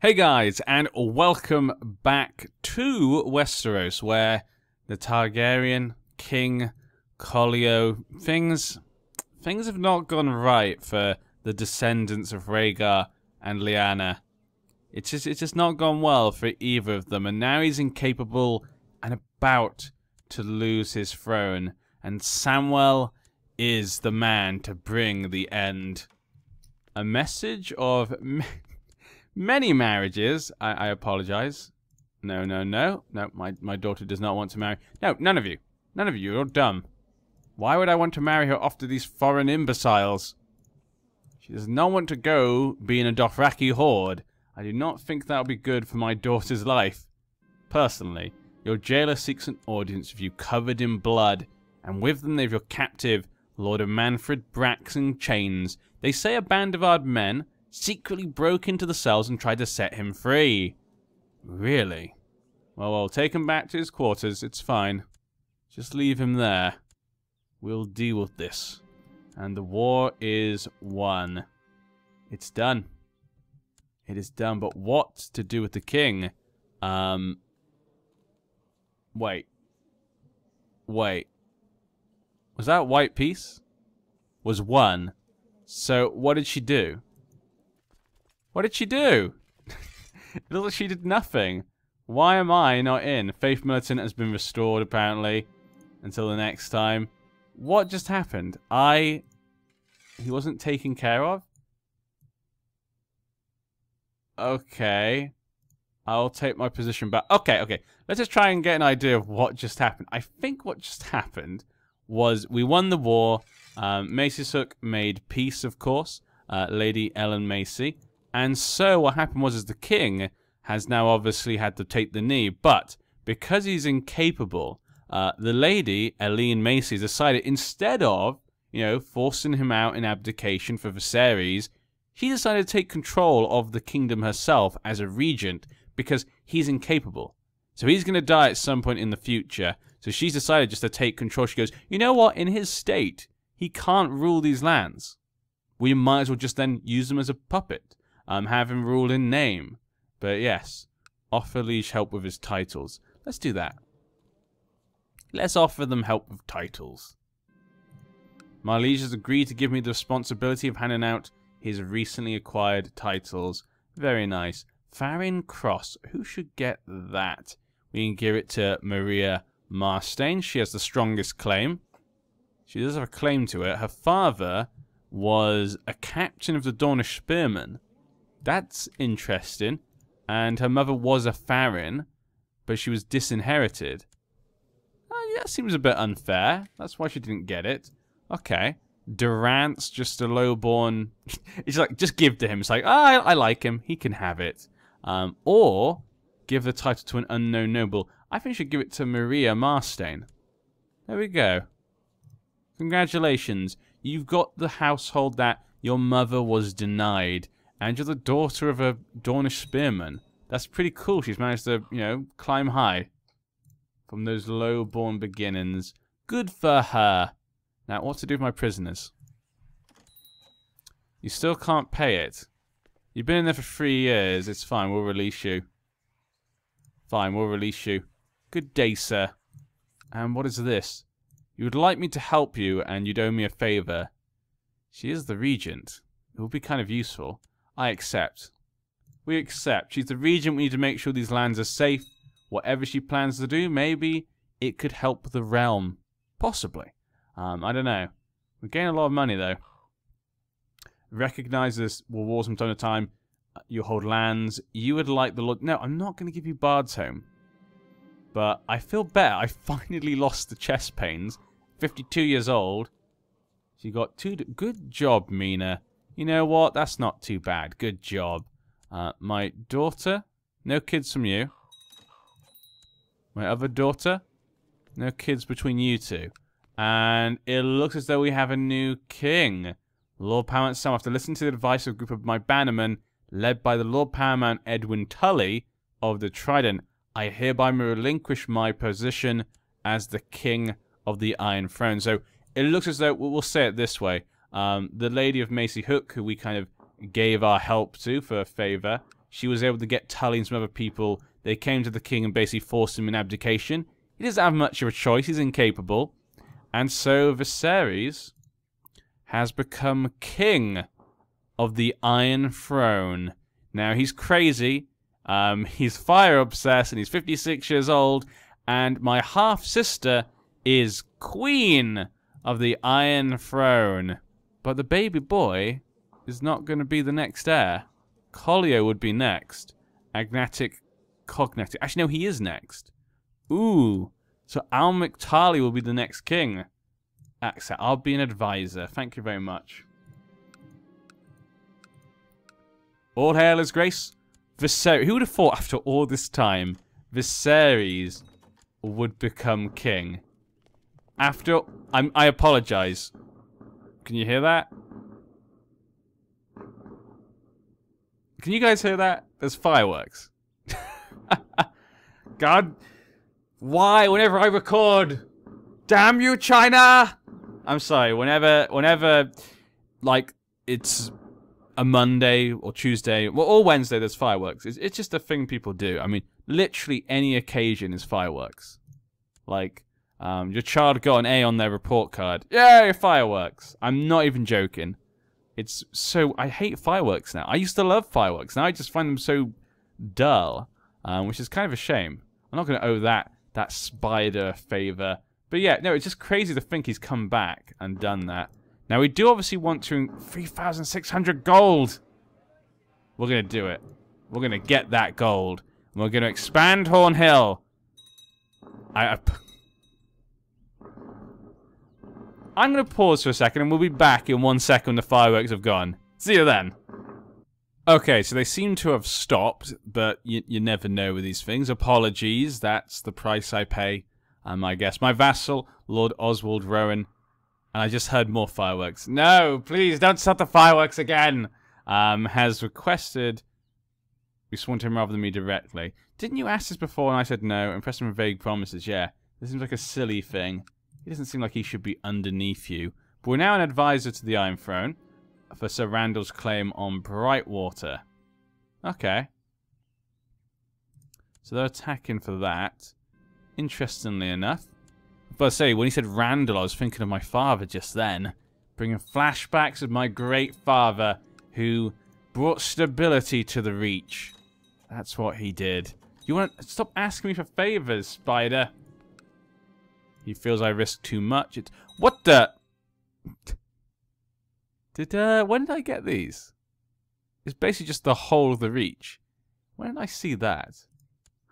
Hey guys, and welcome back to Westeros, where the Targaryen King Collio things have not gone right for the descendants of Rhaegar and Lyanna. It's just not gone well for either of them, and now he's incapable and about to lose his throne, and Samwell is the man to bring the end. A message of many marriages. I apologize. No, my daughter does not want to marry. No, none of you. None of you. You're dumb. Why would I want to marry her off to these foreign imbeciles? She does not want to go be in a Dothraki horde. I do not think that will be good for my daughter's life. Personally, your jailer seeks an audience with you covered in blood, and with them they have your captive, Lord of Manfred Brax in chains. They say a band of armed men secretly broke into the cells and tried to set him free. Really? Well, I'll take him back to his quarters. It's fine. Just leave him there. We'll deal with this. And the war is won. It's done. It is done. But what to do with the king? Wait. Was that white peace? Was won. So, what did she do? What did she do? It looks like she did nothing. Why am I not in? Faith Militant has been restored, apparently. Until the next time. What just happened? He wasn't taken care of? Okay. I'll take my position back. Okay. Let's just try and get an idea of what just happened. I think what just happened was we won the war. Macy Sook made peace, of course. Lady Ellen Macy. And so what happened was the king has now obviously had to take the knee, but because he's incapable, the lady, Eileen Macy, decided instead of, forcing him out in abdication for Viserys, she decided to take control of the kingdom herself as a regent because he's incapable. So he's going to die at some point in the future, so she's decided just to take control. She goes, you know what, in his state, he can't rule these lands. We might as well just then use him as a puppet. Have him rule in name. But yes, offer liege help with his titles. Let's do that. Let's offer them help with titles. My liege has agreed to give me the responsibility of handing out his recently acquired titles. Very nice. Farron Cross. Who should get that? We can give it to Maria Marstein. She has the strongest claim. She does have a claim to it. Her father was a captain of the Dornish Spearmen. That's interesting. And her mother was a Farron, but she was disinherited. Yeah, that seems a bit unfair. That's why she didn't get it. Okay. Durant's just a lowborn. It's like, just give to him. It's like, I like him. He can have it. Or give the title to an unknown noble. I think you should give it to Maria Marstein. There we go. Congratulations. You've got the household that your mother was denied. And you're the daughter of a Dornish spearman. That's pretty cool. She's managed to, climb high from those low-born beginnings. Good for her. Now, what to do with my prisoners? You still can't pay it. You've been in there for 3 years. It's fine. We'll release you. Fine, we'll release you. Good day, sir. And what is this? You would like me to help you, and you'd owe me a favor. She is the regent. It would be kind of useful. I accept. We accept. She's the regent. We need to make sure these lands are safe. Whatever she plans to do, maybe it could help the realm. Possibly. I don't know. We're getting a lot of money, though. Recognize this wars from time to time. You hold lands. You would like the Lord... No, I'm not going to give you Bard's Home. But I feel better. I finally lost the chest pains. 52 years old. She got 2... Good job, Mina. You know what? That's not too bad. Good job. My daughter? No kids from you. My other daughter? No kids between you two. And it looks as though we have a new king. Lord Paramount Sam, after listening to the advice of a group of my bannermen, led by the Lord Paramount Edwin Tully of the Trident, I hereby relinquish my position as the King of the Iron Throne. So it looks as though, we'll say it this way, the Lady of Macy Hook, who we kind of gave our help to for a favor, she was able to get Tully and some other people. They came to the king and basically forced him in abdication. He doesn't have much of a choice. He's incapable. And so Viserys has become king of the Iron Throne. Now, he's crazy. He's fire obsessed and he's 56 years old. And my half-sister is queen of the Iron Throne. But the baby boy is not going to be the next heir. Collio would be next. Agnatic, Cognatic. Actually, no, he is next. Ooh. So Almric Tarly will be the next king. Accept. I'll be an advisor. Thank you very much. All hail his grace. Viserys. Who would have thought after all this time Viserys would become king? After... I apologize. Can you hear that? Can you guys hear that? There's fireworks. God. Why? Whenever I record. Damn you, China! I'm sorry. Whenever, like, it's a Monday or Tuesday, well, or Wednesday, there's fireworks. It's just a thing people do. I mean, literally any occasion is fireworks. Like, your child got an A on their report card. Yay, fireworks! I'm not even joking. It's so... I hate fireworks now. I used to love fireworks. Now I just find them so dull, which is kind of a shame. I'm not going to owe that spider a favor. But yeah, no, it's just crazy to think he's come back and done that. Now, we do obviously want to... 3,600 gold! We're going to do it. We're going to get that gold. And we're going to expand Horn Hill. I'm going to pause for a second, and we'll be back in 1 second when the fireworks have gone. See you then. Okay, so they seem to have stopped, but you never know with these things. Apologies, that's the price I pay, I guess. My vassal, Lord Oswald Rowan, and I just heard more fireworks. No, please, don't start the fireworks again! Has requested... We sworn to him rather than me directly. Didn't you ask this before and I said no? And pressed him with vague promises, yeah. This seems like a silly thing. He doesn't seem like he should be underneath you. But we're now an advisor to the Iron Throne for Sir Randyll's claim on Brightwater. Okay. So they're attacking for that. Interestingly enough. But I say, when he said Randyll, I was thinking of my father just then. Bringing flashbacks of my great father who brought stability to the Reach. That's what he did. You want to stop asking me for favors, Spider? He feels I risk too much. It's... What the... when did I get these? It's basically just the whole of the Reach. When did I see that?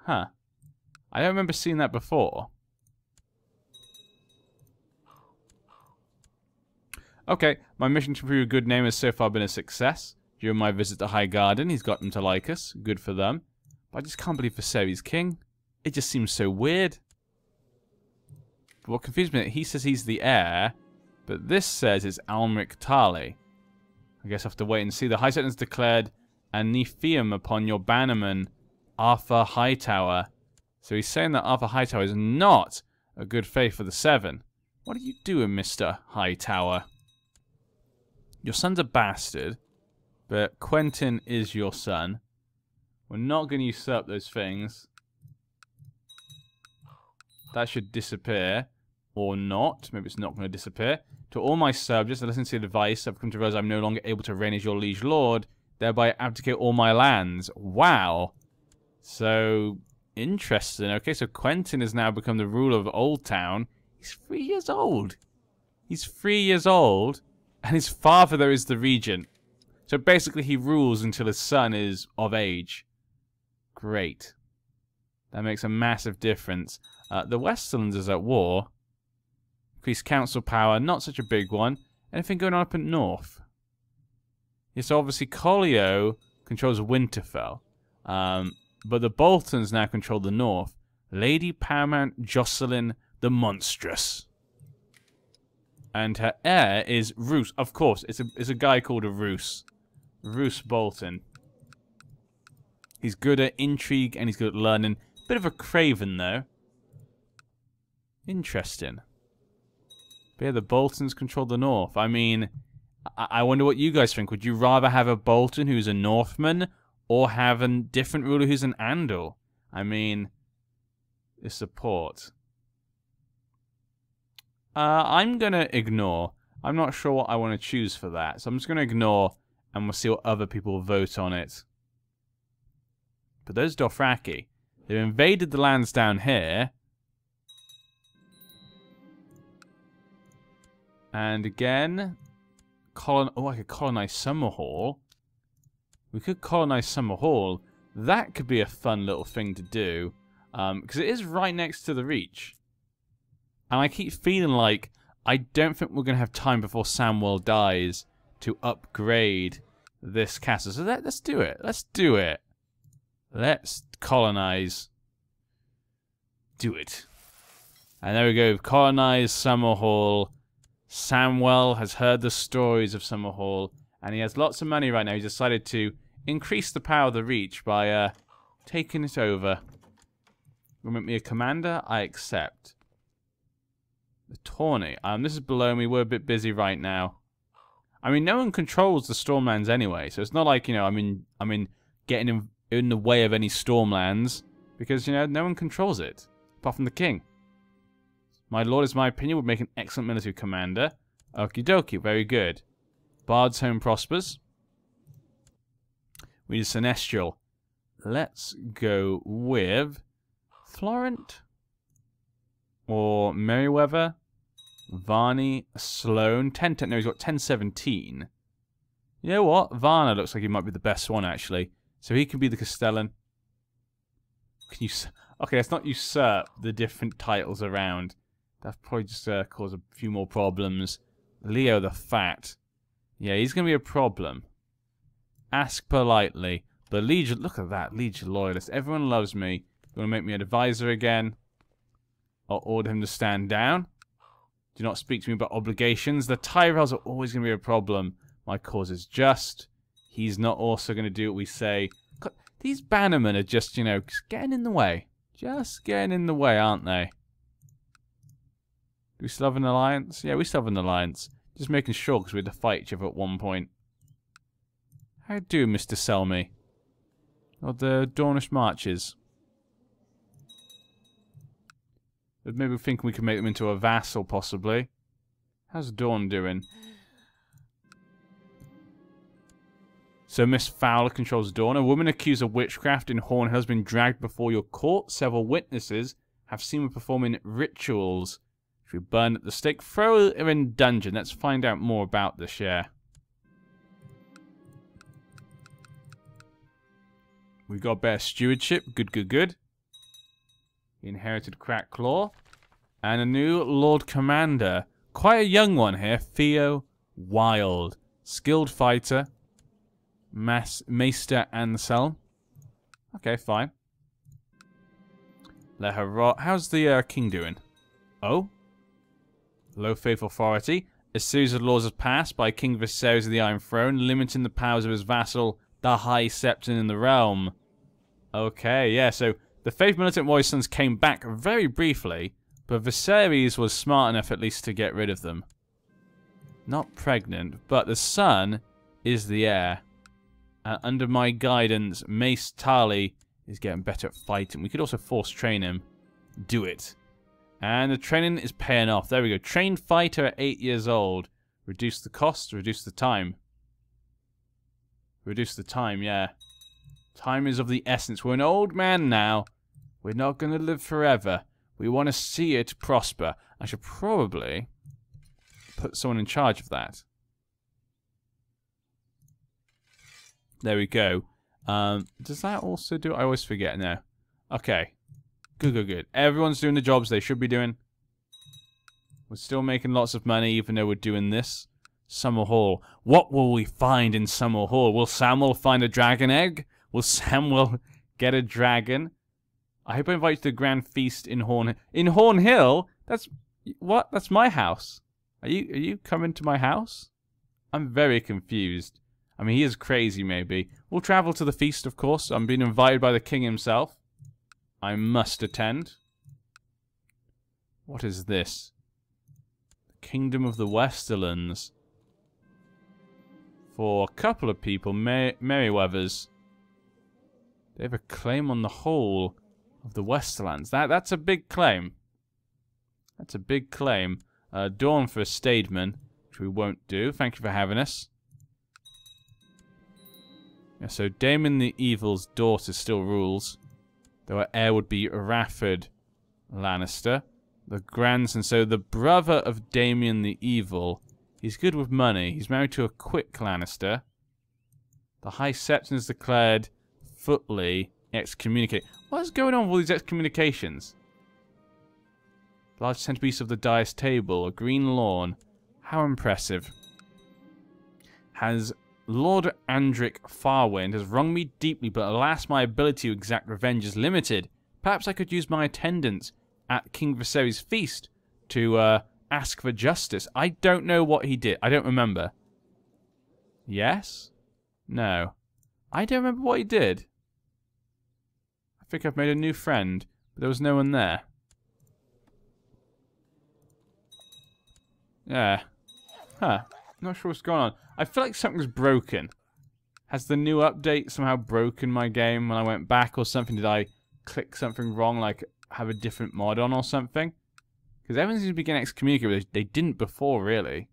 Huh. I don't remember seeing that before. Okay, my mission to prove a good name has so far been a success. During my visit to High Garden, he's got them to like us. Good for them. But I just can't believe Viserys king. It just seems so weird. But what confused me, he says he's the heir, but this says it's Almric Tarly. I guess I have to wait and see. The High Sentence declared a nephium upon your bannerman, Arthur Hightower. So he's saying that Arthur Hightower is not a good faith for the Seven. What are you doing, Mr. Hightower? Your son's a bastard, but Quentin is your son. We're not going to usurp those things. That should disappear. Or not. Maybe it's not going to disappear. To all my subjects, listen to the advice. I've come to realize I'm no longer able to reign as your liege lord, thereby abdicate all my lands. Wow. So, interesting. Okay, so Quentin has now become the ruler of Old Town. He's 3 years old. He's 3 years old, and his father, though, is the regent. So basically he rules until his son is of age. Great. That makes a massive difference. The Westerlands is at war. Increased council power, not such a big one. Anything going on up in north? Yes, obviously Collio controls Winterfell. But the Boltons now control the north. Lady Paramount Jocelyn the Monstrous. And her heir is Roose. Of course, it's a guy called a Roose. Roose Bolton. He's good at intrigue and he's good at learning. Bit of a craven, though. Interesting. But yeah, the Boltons control the north. I mean, I wonder what you guys think. Would you rather have a Bolton who's a Northman or have a different ruler who's an Andal. I mean, the support. I'm going to ignore. I'm not sure what I want to choose for that. So I'm just going to ignore, and we'll see what other people vote on it. But those Dothraki, they've invaded the lands down here. And again, I could colonize Summerhall. We could colonize Summerhall. That could be a fun little thing to do. Because it is right next to the Reach. And I keep feeling like I don't think we're going to have time before Samwell dies to upgrade this castle. So let's do it. Let's do it. Let's colonize. Do it. And there we go. Colonize Summerhall. Samwell has heard the stories of Summerhall. And he has lots of money right now. He's decided to increase the power of the Reach by taking it over. You want me a commander? I accept. The Tawny. This is below me. We're a bit busy right now. I mean, no one controls the Stormlands anyway, so it's not like, you know, I mean, getting in the way of any Stormlands, because, you know, no one controls it, apart from the king. My lord, is my opinion, would make an excellent military commander. Okie dokie, very good. Bard's home prospers. We need Sinestral. Let's go with Florent or Merryweather. Varney, Sloane, 10, no, he's got 1017. You know what? Varna looks like he might be the best one, actually. So he can be the Castellan. Can you... Okay, let's not usurp the different titles around. That's probably just cause a few more problems. Leo the Fat. Yeah, he's going to be a problem. Ask politely. But Liege, look at that. Liege loyalist. Everyone loves me. You want to make me an advisor again? I'll order him to stand down. Do not speak to me about obligations. The Tyrells are always going to be a problem. My cause is just. He's not also going to do what we say. God, these bannermen are just, you know, getting in the way. Just getting in the way, aren't they? Do we still have an alliance? Yeah, we still have an alliance. Just making sure, because we had to fight each other at one point. How do, Mr. Selmy? Or the Dornish marches? But maybe we're thinking we can make them into a vassal, possibly. How's Dawn doing? So Miss Fowler controls Dawn. A woman accused of witchcraft in Hornhill has been dragged before your court. Several witnesses have seen her performing rituals. If we burn at the stake, throw her in dungeon. Let's find out more about this, yeah. We got better stewardship. Good, good, good. Inherited Crack Claw. And a new Lord Commander. Quite a young one here. Theo Wild. Skilled fighter. Maester Anselm. Okay, fine. Let her rot. How's the king doing? Oh? Low faith authority. A series of laws have passed by King Viserys of the Iron Throne, limiting the powers of his vassal, the High Septon in the realm. Okay, yeah, so the Faith Militant Warrior Sons came back very briefly, but Viserys was smart enough at least to get rid of them. Not pregnant, but the son is the heir. Under my guidance, Mace Tarly is getting better at fighting. We could also force train him. Do it. And the training is paying off. There we go. Trained fighter at 8 years old. Reduce the cost, reduce the time. Reduce the time, yeah. Time is of the essence. We're an old man now. We're not going to live forever. We want to see it prosper. I should probably put someone in charge of that. There we go. Does that also do... I always forget now. Okay. Good, good, good. Everyone's doing the jobs they should be doing. We're still making lots of money even though we're doing this. Summerhall. What will we find in Summerhall? Will Samwell find a dragon egg? Will Samwell get a dragon? I hope I invite you to the grand feast in Hornhill. In Hornhill? That's... What? That's my house. Are you coming to my house? I'm very confused. I mean, he is crazy, maybe. We'll travel to the feast, of course. I'm being invited by the king himself. I must attend. What is this? The Kingdom of the Westerlands. For a couple of people, Merryweathers. They have a claim on the whole of the Westerlands. That's a big claim. That's a big claim. Dawn for a staidman, which we won't do. Thank you for having us. Yeah, so Damon the Evil's daughter still rules. Though her heir would be Rafford Lannister. The grandson, so the brother of Damien the Evil. He's good with money. He's married to a quick Lannister. The High Septon is declared footly excommunicated. What is going on with all these excommunications? Large centerpiece of the dice table, a green lawn. How impressive. Has Lord Andric Farwind has wronged me deeply, but alas, my ability to exact revenge is limited. Perhaps I could use my attendance at King Viserys' feast to ask for justice. I don't know what he did. I don't remember. Yes? No. I don't remember what he did. I think I've made a new friend, but there was no one there. Yeah. Huh. Not sure what's going on. I feel like something's broken. Has the new update somehow broken my game when I went back or something? Did I click something wrong, like have a different mod on or something? Because everything seems to be getting excommunicated. They didn't before, really.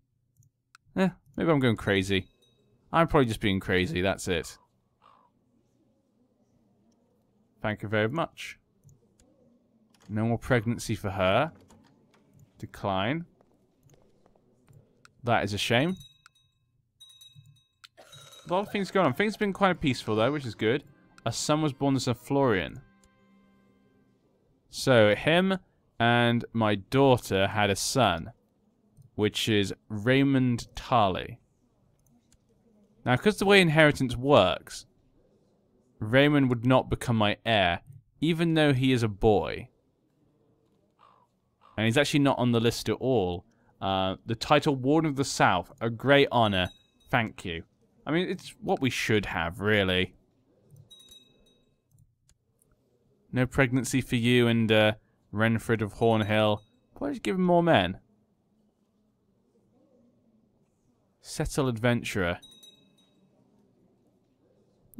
Maybe I'm going crazy. I'm probably just being crazy, that's it. Thank you very much. No more pregnancy for her. Decline. That is a shame. A lot of things going on. Things have been quite peaceful, though, which is good. A son was born as a Florian. So, him and my daughter had a son, which is Raymond Tarly. Now, because the way inheritance works, Raymond would not become my heir, even though he is a boy. And he's actually not on the list at all. The title Warden of the South, a great honor. Thank you. I mean, it's what we should have, really. No pregnancy for you and Renfred of Hornhill. Why did you give him more men? Settle adventurer.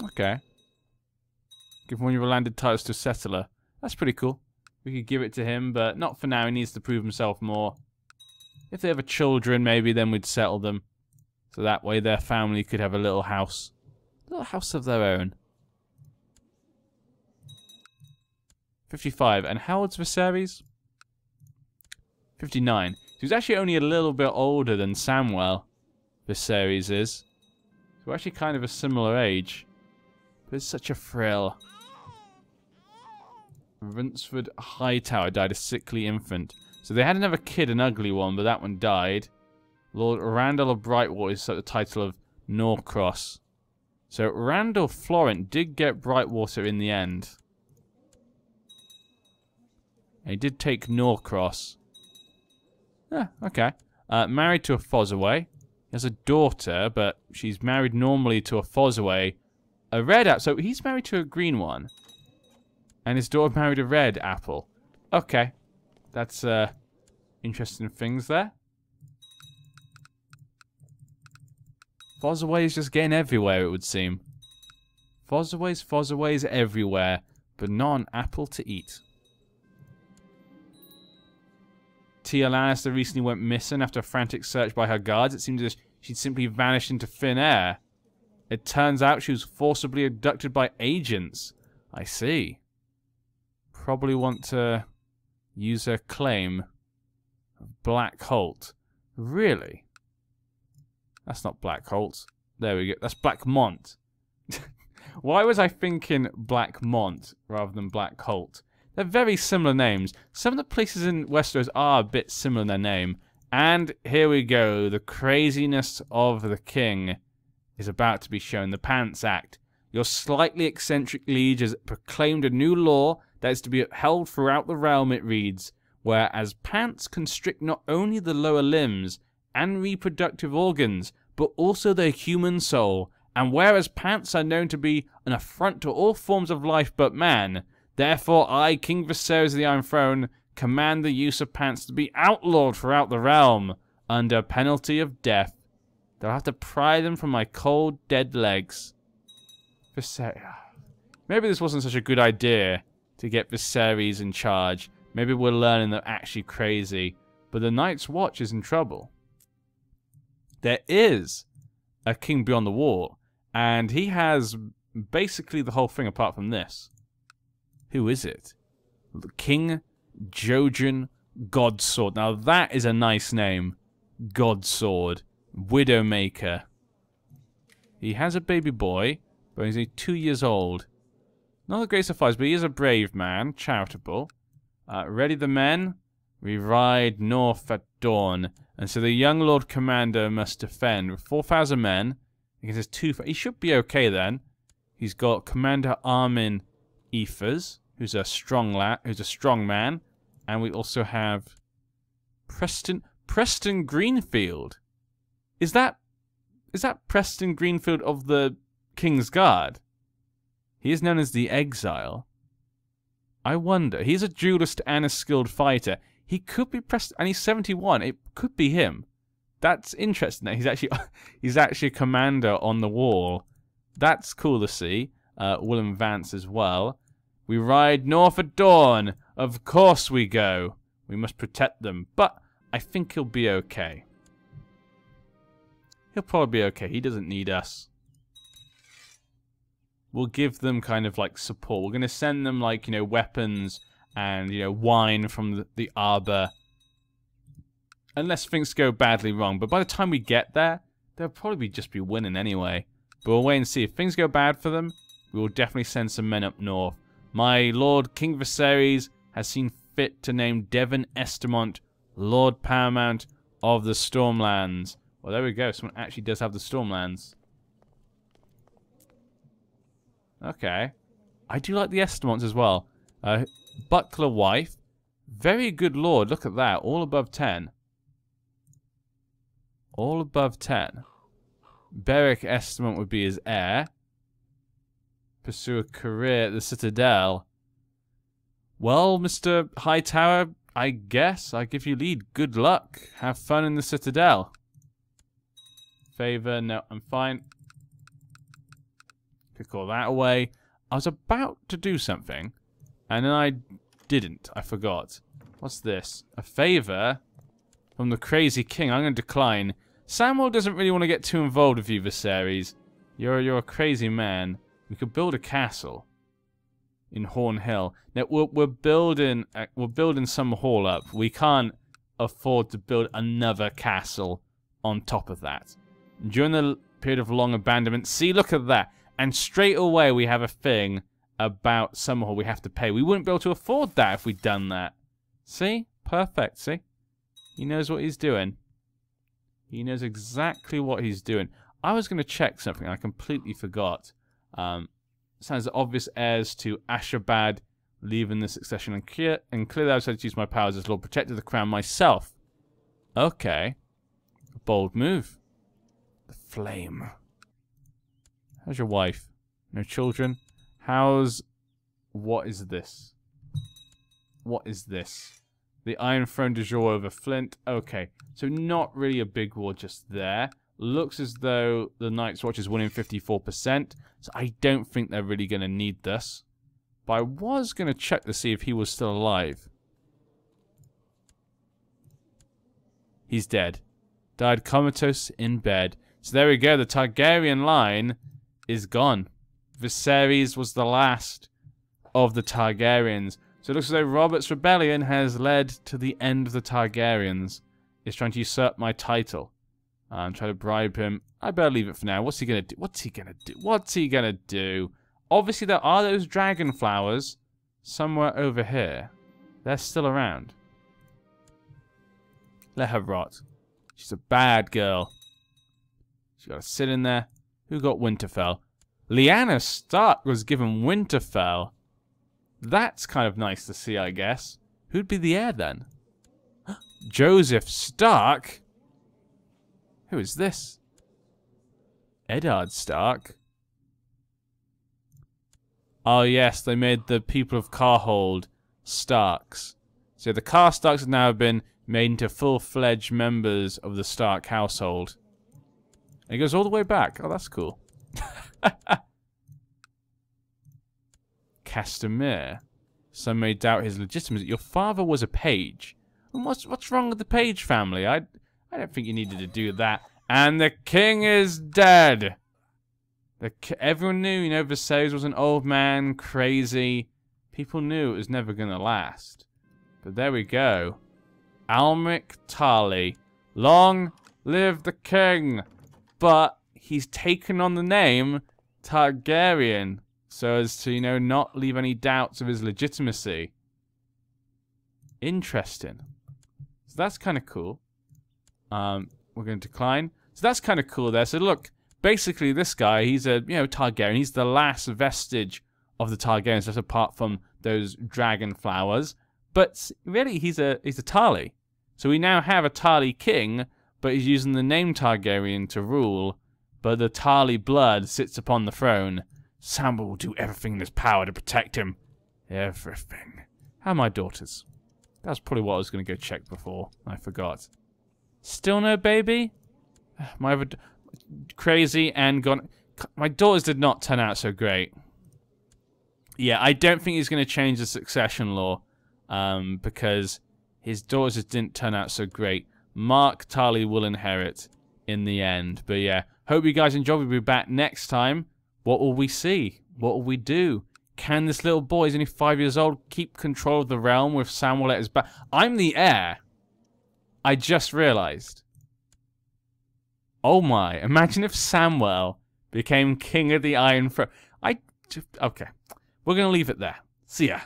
Okay. Give one of your landed titles to a settler. That's pretty cool. We could give it to him, but not for now. He needs to prove himself more. If they have children, maybe then we'd settle them. So that way their family could have a little house. A little house of their own. 55. And how old's Viserys? 59. So he's actually only a little bit older than Samwell Viserys is. So we're actually kind of a similar age. But it's such a thrill. Rinsford Hightower died a sickly infant. So they had another kid, an ugly one, but that one died. Lord Randyll of Brightwater is the title of Norcross. So Randyll Florent did get Brightwater in the end. And he did take Norcross. Yeah, okay. Married to a Fossaway. He has a daughter, but she's married normally to a Fossaway. A red apple. So he's married to a green one. And his daughter married a red apple. Okay. That's interesting things there. Fossaway is just getting everywhere, it would seem. Fossaways everywhere, but not an apple to eat. Tia Lannister recently went missing after a frantic search by her guards. It seems as if she'd simply vanished into thin air. It turns out she was forcibly abducted by agents. I see. Probably want to use her claim of Black Holt. Really? That's not Black Holt. There we go. That's Blackmont. Why was I thinking Blackmont rather than Black Holt? They're very similar names. Some of the places in Westeros are a bit similar in their name. And here we go. The craziness of the king is about to be shown. The Pants Act. Your slightly eccentric liege has proclaimed a new law that is to be upheld throughout the realm, it reads. Whereas pants constrict not only the lower limbs and reproductive organs, but also the human soul. And whereas pants are known to be an affront to all forms of life but man, therefore I, King Viserys of the Iron Throne, command the use of pants to be outlawed throughout the realm, under penalty of death. They'll have to pry them from my cold, dead legs. Viserys, Maybe this wasn't such a good idea to get Viserys in charge. Maybe we're learning they're actually crazy. But the Night's Watch is in trouble. There is a king beyond the wall. And he has basically the whole thing apart from this. Who is it? King Jojen Godsword. Now that is a nice name. Godsword. Widowmaker. He has a baby boy, but he's only 2 years old. Not the greatest of fights, but he is a brave man, charitable. Ready the men? We ride north at dawn. And so the young Lord Commander must defend with 4,000 men against his 2,000. He should be okay then. He's got Commander Armin Ethers, who's a strong man, and we also have Preston Greenfield. Is that Preston Greenfield of the King's Guard? He is known as the Exile. I wonder. He's a duelist and a skilled fighter. He could be Preston, and he's 71. It could be him. That's interesting. That he's actually a commander on the wall. That's cool to see. Willem Vance as well. We ride north at dawn. Of course we go. We must protect them. But I think he'll be okay. He'll probably be okay. He doesn't need us. We'll give them kind of like support. We're going to send them like, weapons and, wine from the arbor. Unless things go badly wrong. But by the time we get there, they'll probably just be winning anyway. But we'll wait and see. If things go bad for them, we will definitely send some men up north. My Lord King Viserys has seen fit to name Devon Estamont Lord Paramount of the Stormlands. Well, there we go. Someone actually does have the Stormlands. Okay. I do like the Estamonts as well. Buckler wife. Very good lord. Look at that. All above 10. All above 10. Beric Estamont would be his heir. Pursue a career at the Citadel. Well, Mr. Hightower, I guess I give you lead. Good luck. Have fun in the Citadel. Favor. No, I'm fine. Pick all that away. I was about to do something, and then I didn't. I forgot. What's this? A favor from the crazy king. I'm going to decline. Samwell doesn't really want to get too involved with you, Viserys. You're a crazy man. We could build a castle in Horn Hill. Now we're building some hall up. We can't afford to build another castle on top of that. During the period of long abandonment, see, look at that. And straight away we have a thing about Summerhall we have to pay. We wouldn't be able to afford that if we'd done that. See? Perfect, see? He knows what he's doing. He knows exactly what he's doing. I was going to check something. I completely forgot. Sounds obvious heirs to Ashabad leaving the succession unclear. And clearly I decided to use my powers as Lord Protector of the Crown myself. Okay. A bold move. The flame. How's your wife? No children? What is this? What is this? The Iron Throne de jour over Flint. Okay. So not really a big war just there. Looks as though the Night's Watch is winning 54%. So I don't think they're really going to need this. But I was going to check to see if he was still alive. He's dead. Died comatose in bed. So there we go. The Targaryen line is gone. Viserys was the last of the Targaryens. So it looks as though Robert's rebellion has led to the end of the Targaryens. He's trying to usurp my title. I'm trying to bribe him. I better leave it for now. What's he going to do? What's he going to do? What's he going to do? Obviously, there are those dragon flowers somewhere over here. They're still around. Let her rot. She's a bad girl. She's got to sit in there. Who got Winterfell? Lyanna Stark was given Winterfell. That's kind of nice to see, I guess. Who'd be the heir then? Joseph Stark? Who is this? Eddard Stark? Oh yes, they made the people of Carhold Starks. So the Karstarks have now been made into full-fledged members of the Stark household. And it goes all the way back. Oh, that's cool. Castamere. Some may doubt his legitimacy. Your father was a page. And what's wrong with the page family? I don't think you needed to do that. And the king is dead. Everyone knew, you know, Viserys was an old man, crazy. People knew it was never going to last. But there we go. Almric Tarly. Long live the king. But he's taken on the name Targaryen so as to, you know, not leave any doubts of his legitimacy. Interesting. So that's kind of cool. We're going to decline. So that's kind of cool there. So look, basically this guy, he's a, you know, Targaryen. He's the last vestige of the Targaryens, just apart from those dragon flowers. But really, he's a Tarly. So we now have a Tarly king, but he's using the name Targaryen to rule. But the Tarly blood sits upon the throne. Samwell will do everything in his power to protect him. Everything. How are my daughters? That's probably what I was going to go check before. I forgot. Still no baby? My other crazy and gone. My daughters did not turn out so great. Yeah, I don't think he's going to change the succession law. Because his daughters didn't turn out so great. Mark Tarly will inherit in the end. But yeah, hope you guys enjoy. We'll be back next time. What will we see? What will we do? Can this little boy, he's only 5 years old, keep control of the realm with Samwell at his back? I'm the heir. I just realized. Oh my, imagine if Samwell became king of the Iron Throne. Okay, we're going to leave it there. See ya.